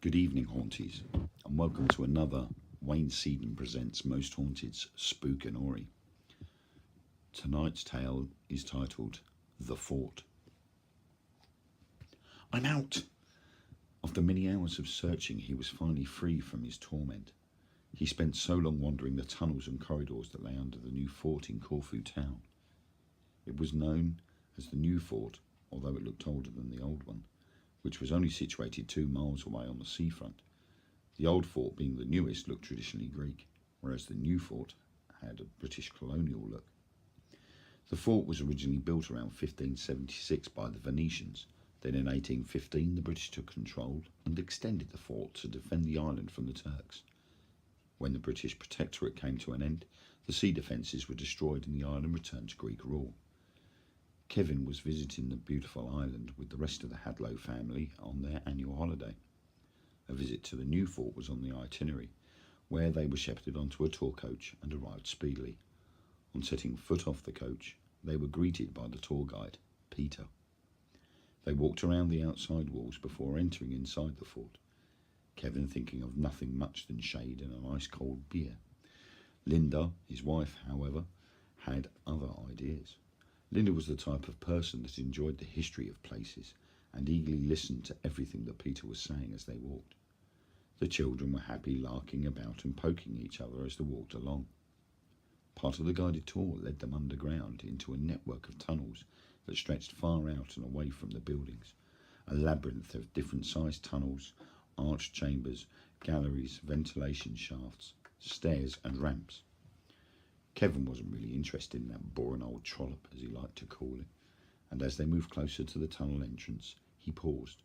Good evening, Haunties, and welcome to another Wayne Seaden Presents Most Haunted's Spookinory. Tonight's tale is titled The Fort. I'm out! After many hours of searching, he was finally free from his torment. He spent so long wandering the tunnels and corridors that lay under the new fort in Corfu town. It was known as the new fort, although it looked older than the old one, which was only situated 2 miles away on the seafront. The old fort, being the newest, looked traditionally Greek, whereas the new fort had a British colonial look. The fort was originally built around 1576 by the Venetians. Then in 1815 the British took control and extended the fort to defend the island from the Turks. When the British protectorate came to an end, the sea defences were destroyed and the island returned to Greek rule. Kevin was visiting the beautiful island with the rest of the Hadlow family on their annual holiday. A visit to the new fort was on the itinerary, where they were shepherded onto a tour coach and arrived speedily. On setting foot off the coach, they were greeted by the tour guide, Peter. They walked around the outside walls before entering inside the fort, Kevin thinking of nothing much than shade and an ice-cold beer. Linda, his wife, however, had other ideas. Linda was the type of person that enjoyed the history of places and eagerly listened to everything that Peter was saying as they walked. The children were happy larking about and poking each other as they walked along. Part of the guided tour led them underground into a network of tunnels that stretched far out and away from the buildings, a labyrinth of different sized tunnels, arched chambers, galleries, ventilation shafts, stairs and ramps. Kevin wasn't really interested in that boring old trollop, as he liked to call it, and as they moved closer to the tunnel entrance, he paused.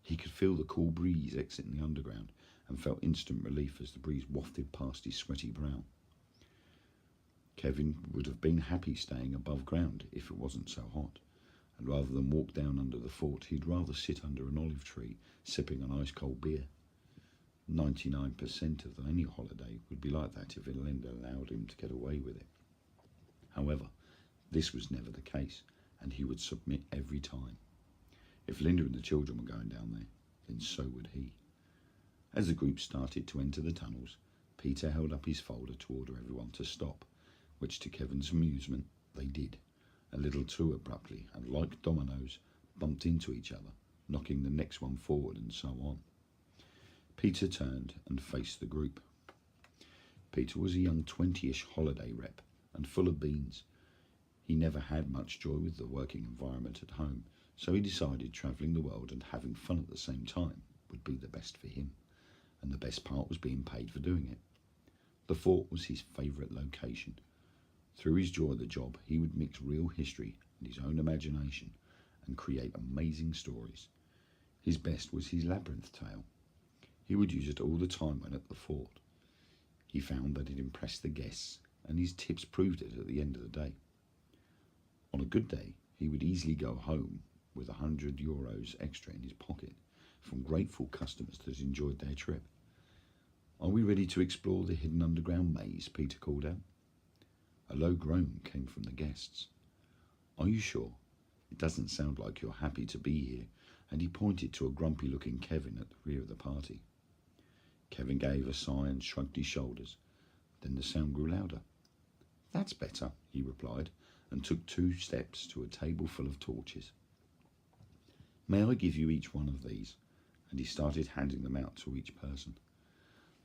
He could feel the cool breeze exiting the underground and felt instant relief as the breeze wafted past his sweaty brow. Kevin would have been happy staying above ground if it wasn't so hot, and rather than walk down under the fort, he'd rather sit under an olive tree sipping an ice-cold beer. 99% of any holiday would be like that if Linda allowed him to get away with it. However, this was never the case, and he would submit every time. If Linda and the children were going down there, then so would he. As the group started to enter the tunnels, Peter held up his folder to order everyone to stop, which to Kevin's amusement they did, a little too abruptly, and like dominoes, bumped into each other, knocking the next one forward and so on. Peter turned and faced the group. Peter was a young 20-ish holiday rep and full of beans. He never had much joy with the working environment at home, so he decided travelling the world and having fun at the same time would be the best for him, and the best part was being paid for doing it. The fort was his favourite location. Through his joy of the job, he would mix real history and his own imagination and create amazing stories. His best was his labyrinth tale. He would use it all the time when at the fort. He found that it impressed the guests, and his tips proved it at the end of the day. On a good day, he would easily go home with €100 extra in his pocket from grateful customers that enjoyed their trip. "Are we ready to explore the hidden underground maze?" Peter called out. A low groan came from the guests. "Are you sure? It doesn't sound like you're happy to be here," and he pointed to a grumpy-looking Kevin at the rear of the party. Kevin gave a sigh and shrugged his shoulders. Then the sound grew louder. "That's better," he replied, and took 2 steps to a table full of torches. "May I give you each one of these?" And he started handing them out to each person.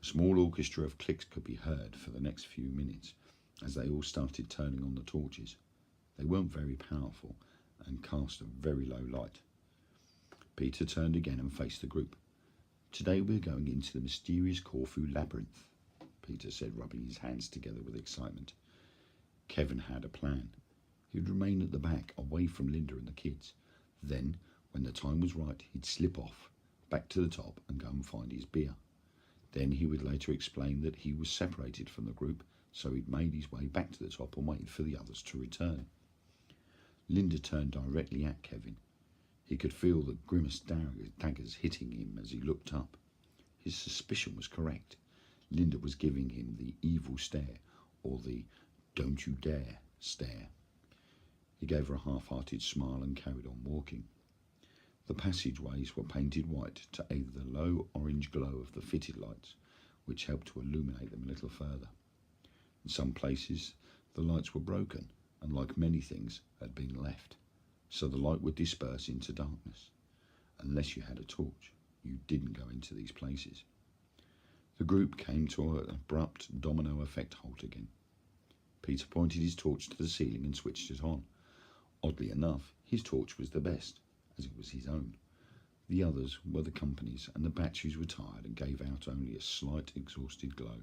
A small orchestra of clicks could be heard for the next few minutes as they all started turning on the torches. They weren't very powerful and cast a very low light. Peter turned again and faced the group. "Today we're going into the mysterious Corfu labyrinth," Peter said, rubbing his hands together with excitement. Kevin had a plan. He would remain at the back, away from Linda and the kids. Then, when the time was right, he'd slip off, back to the top and go and find his beer. Then he would later explain that he was separated from the group, so he'd made his way back to the top and waited for the others to return. Linda turned directly at Kevin. He could feel the grimace daggers hitting him as he looked up. His suspicion was correct. Linda was giving him the evil stare, or the "don't you dare" stare. He gave her a half-hearted smile and carried on walking. The passageways were painted white to aid the low orange glow of the fitted lights, which helped to illuminate them a little further. In some places, the lights were broken and, like many things, had been left, so the light would disperse into darkness. Unless you had a torch, you didn't go into these places. The group came to an abrupt domino effect halt again. Peter pointed his torch to the ceiling and switched it on. Oddly enough, his torch was the best, as it was his own. The others were the company's, and the batteries were tired and gave out only a slight exhausted glow.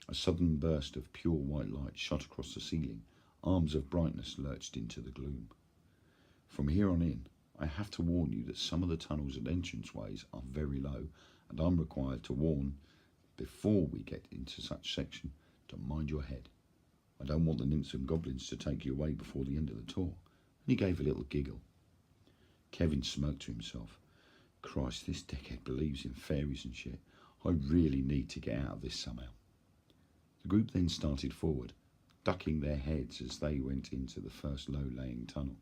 A sudden burst of pure white light shot across the ceiling. Arms of brightness lurched into the gloom. From here on in, I have to warn you that some of the tunnels and entranceways are very low, and I'm required to warn, before we get into such section, to mind your head. I don't want the nymphs and goblins to take you away before the end of the tour. And he gave a little giggle. Kevin smirked to himself. Christ, this dickhead believes in fairies and shit. I really need to get out of this somehow. The group then started forward, ducking their heads as they went into the first low-laying tunnel.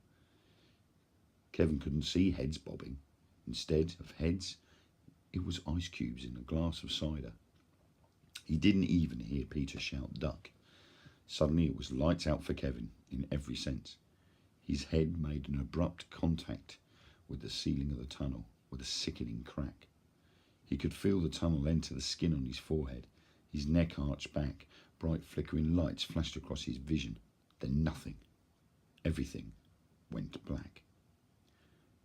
Kevin couldn't see heads bobbing. Instead of heads, it was ice cubes in a glass of cider. He didn't even hear Peter shout duck. Suddenly it was lights out for Kevin in every sense. His head made an abrupt contact with the ceiling of the tunnel with a sickening crack. He could feel the tunnel enter the skin on his forehead. His neck arched back. Bright flickering lights flashed across his vision. Then nothing. Everything went black.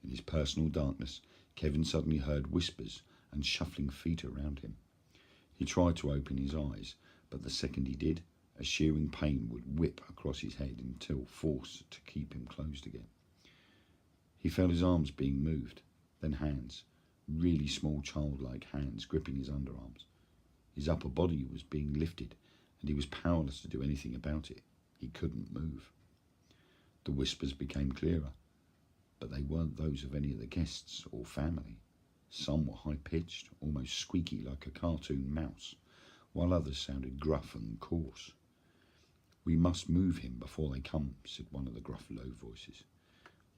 In his personal darkness, Kevin suddenly heard whispers and shuffling feet around him. He tried to open his eyes, but the second he did, a shearing pain would whip across his head until forced to keep him closed again. He felt his arms being moved, then hands, really small childlike hands gripping his underarms. His upper body was being lifted, and he was powerless to do anything about it. He couldn't move. The whispers became clearer, but they weren't those of any of the guests or family. Some were high-pitched, almost squeaky like a cartoon mouse, while others sounded gruff and coarse. "We must move him before they come," said one of the gruff, low voices.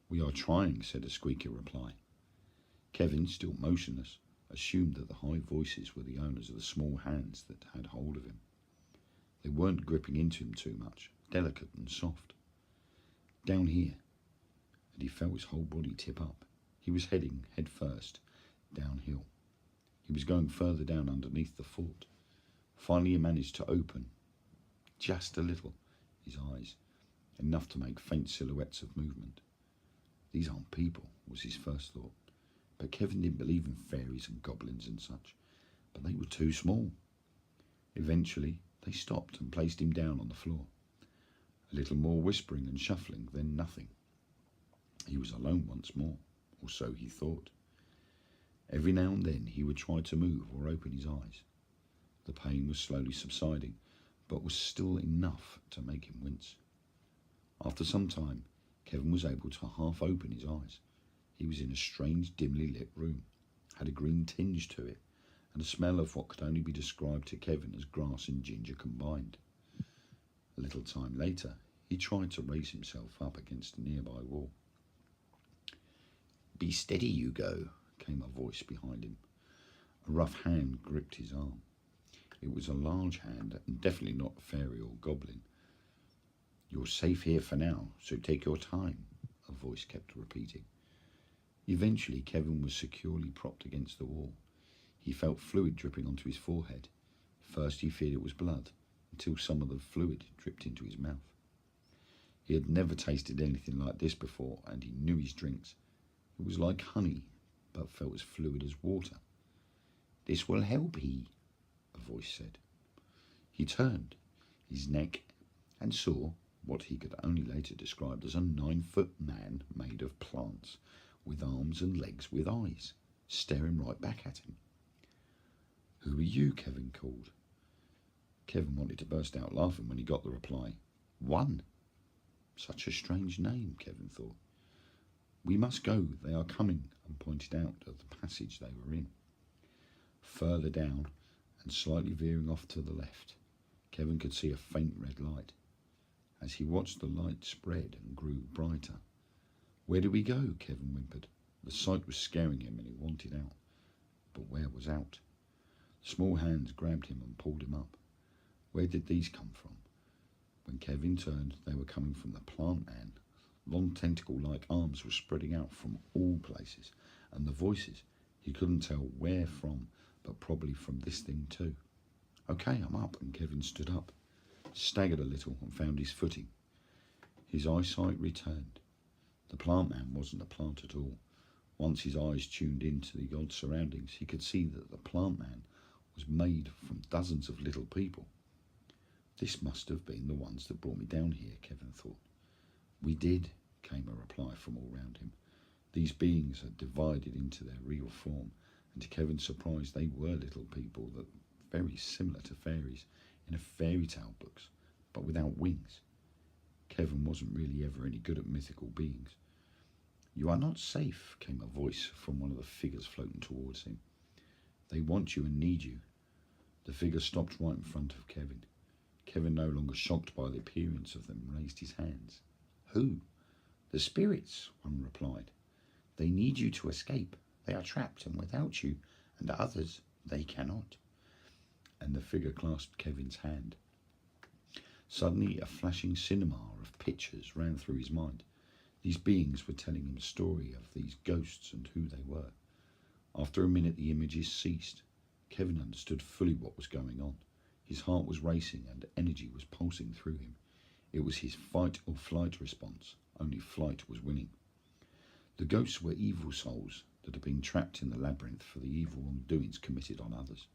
"We are trying," said a squeaky reply. Kevin, still motionless, assumed that the high voices were the owners of the small hands that had hold of him. They weren't gripping into him too much, delicate and soft. Down here, and he felt his whole body tip up. He was heading, head first, downhill. He was going further down underneath the fort. Finally he managed to open, just a little, his eyes, enough to make faint silhouettes of movement. These aren't people, was his first thought. But Kevin didn't believe in fairies and goblins and such, but they were too small. Eventually they stopped and placed him down on the floor. A little more whispering and shuffling, then nothing. He was alone once more, or so he thought. Every now and then he would try to move or open his eyes. The pain was slowly subsiding, but was still enough to make him wince. After some time, Kevin was able to half open his eyes. He was in a strange, dimly lit room, had a green tinge to it, and a smell of what could only be described to Kevin as grass and ginger combined. A little time later, he tried to raise himself up against a nearby wall. "Be steady, you go," came a voice behind him. A rough hand gripped his arm. It was a large hand, and definitely not a fairy or goblin. "You're safe here for now, so take your time," a voice kept repeating. Eventually, Kevin was securely propped against the wall. He felt fluid dripping onto his forehead. First he feared it was blood, until some of the fluid dripped into his mouth. He had never tasted anything like this before, and he knew his drinks. It was like honey, but felt as fluid as water. "This will help, a voice said. He turned his neck and saw what he could only later describe as a 9-foot man made of plants, with arms and legs with eyes, staring right back at him. "Who are you?" Kevin called. Kevin wanted to burst out laughing when he got the reply. "One." Such a strange name, Kevin thought. "We must go, they are coming," and pointed out at the passage they were in. Further down, and slightly veering off to the left, Kevin could see a faint red light. As he watched, the light spread and grew brighter. "Where do we go?" Kevin whimpered. The sight was scaring him and he wanted out. But where was out? Small hands grabbed him and pulled him up. Where did these come from? When Kevin turned, they were coming from the plant man. Long tentacle-like arms were spreading out from all places, and the voices, he couldn't tell where from, but probably from this thing too. Okay, I'm up, and Kevin stood up, staggered a little and found his footing. His eyesight returned. The plant man wasn't a plant at all. Once his eyes tuned into the odd surroundings, he could see that the plant man was made from dozens of little people. This must have been the ones that brought me down here, Kevin thought. We did, came a reply from all round him. These beings had divided into their real form, and to Kevin's surprise they were little people that very similar to fairies in a fairy tale books, but without wings. Kevin wasn't really ever any good at mythical beings. You are not safe, came a voice from one of the figures floating towards him. They want you and need you. The figure stopped right in front of Kevin. Kevin, no longer shocked by the appearance of them, raised his hands. Who? The spirits, one replied. They need you to escape. They are trapped, and without you and others, they cannot. And the figure clasped Kevin's hand. Suddenly, a flashing cinema of pictures ran through his mind. These beings were telling him a story of these ghosts and who they were. After a minute, the images ceased. Kevin understood fully what was going on. His heart was racing and energy was pulsing through him. It was his fight or flight response. Only flight was winning. The ghosts were evil souls that had been trapped in the labyrinth for the evil wrongdoings committed on others.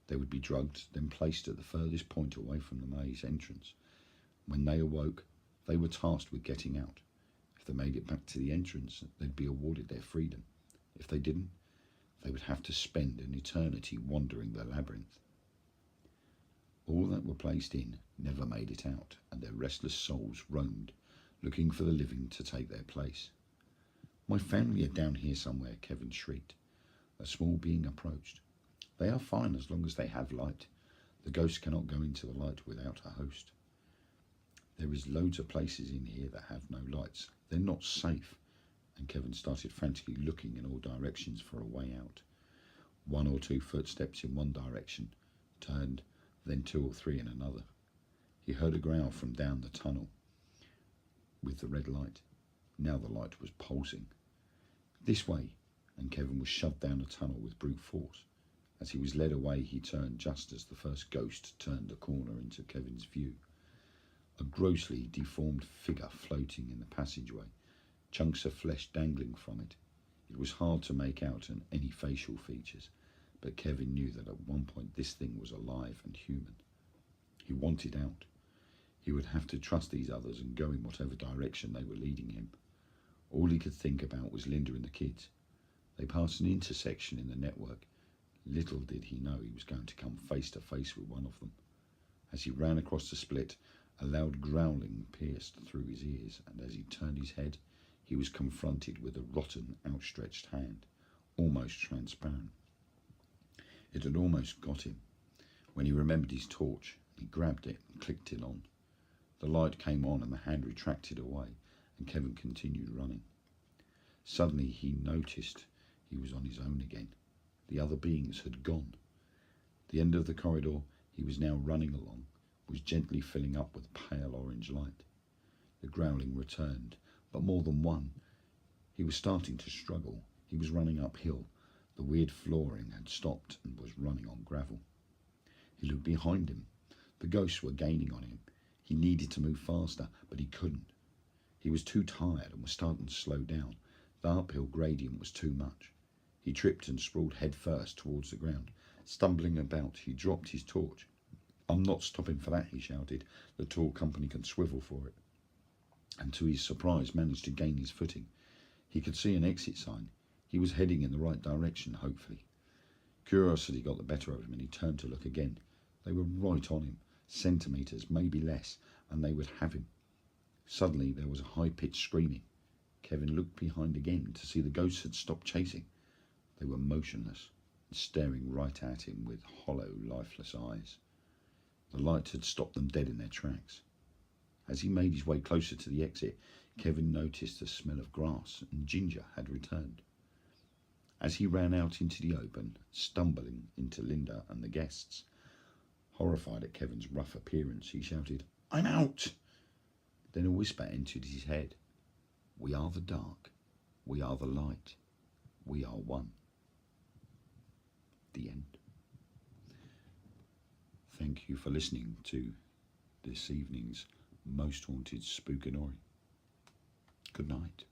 They would be drugged, then placed at the furthest point away from the maze entrance. When they awoke, they were tasked with getting out. If they made it back to the entrance, they'd be awarded their freedom. If they didn't, they would have to spend an eternity wandering the labyrinth. All that were placed in never made it out, and their restless souls roamed, looking for the living to take their place. My family are down here somewhere, Kevin shrieked. A small being approached. They are fine as long as they have light. The ghosts cannot go into the light without a host. There is loads of places in here that have no lights. They're not safe. And Kevin started frantically looking in all directions for a way out. 1 or 2 footsteps in one direction, turned, then 2 or 3 in another. He heard a growl from down the tunnel with the red light. Now the light was pulsing. This way, and Kevin was shoved down a tunnel with brute force. As he was led away, he turned just as the first ghost turned the corner into Kevin's view. A grossly deformed figure floating in the passageway, chunks of flesh dangling from it. It was hard to make out any facial features, but Kevin knew that at one point this thing was alive and human. He wanted out. He would have to trust these others and go in whatever direction they were leading him. All he could think about was Linda and the kids. They passed an intersection in the network. Little did he know he was going to come face to face with one of them. As he ran across the split, a loud growling pierced through his ears, and as he turned his head, he was confronted with a rotten, outstretched hand, almost transparent. It had almost got him. When he remembered his torch, he grabbed it and clicked it on. The light came on and the hand retracted away, and Kevin continued running. Suddenly he noticed he was on his own again. The other beings had gone. The end of the corridor he was now running along was gently filling up with pale orange light. The growling returned, but more than one. He was starting to struggle. He was running uphill. The weird flooring had stopped and was running on gravel. He looked behind him. The ghosts were gaining on him. He needed to move faster, but he couldn't. He was too tired and was starting to slow down. The uphill gradient was too much. He tripped and sprawled head first towards the ground. Stumbling about, he dropped his torch. "I'm not stopping for that," he shouted. "The tall company can swivel for it." And to his surprise managed to gain his footing. He could see an exit sign. He was heading in the right direction, hopefully. Curiosity got the better of him and he turned to look again. They were right on him, centimetres, maybe less, and they would have him. Suddenly there was a high-pitched screaming. Kevin looked behind again to see the ghosts had stopped chasing. They were motionless and staring right at him with hollow, lifeless eyes. The light had stopped them dead in their tracks. As he made his way closer to the exit, Kevin noticed the smell of grass and ginger had returned. As he ran out into the open, stumbling into Linda and the guests, horrified at Kevin's rough appearance, he shouted, "I'm out!" Then a whisper entered his head. "We are the dark. We are the light. We are one." The end. Thank you for listening to this evening's Most Haunted Spookinory. Good night.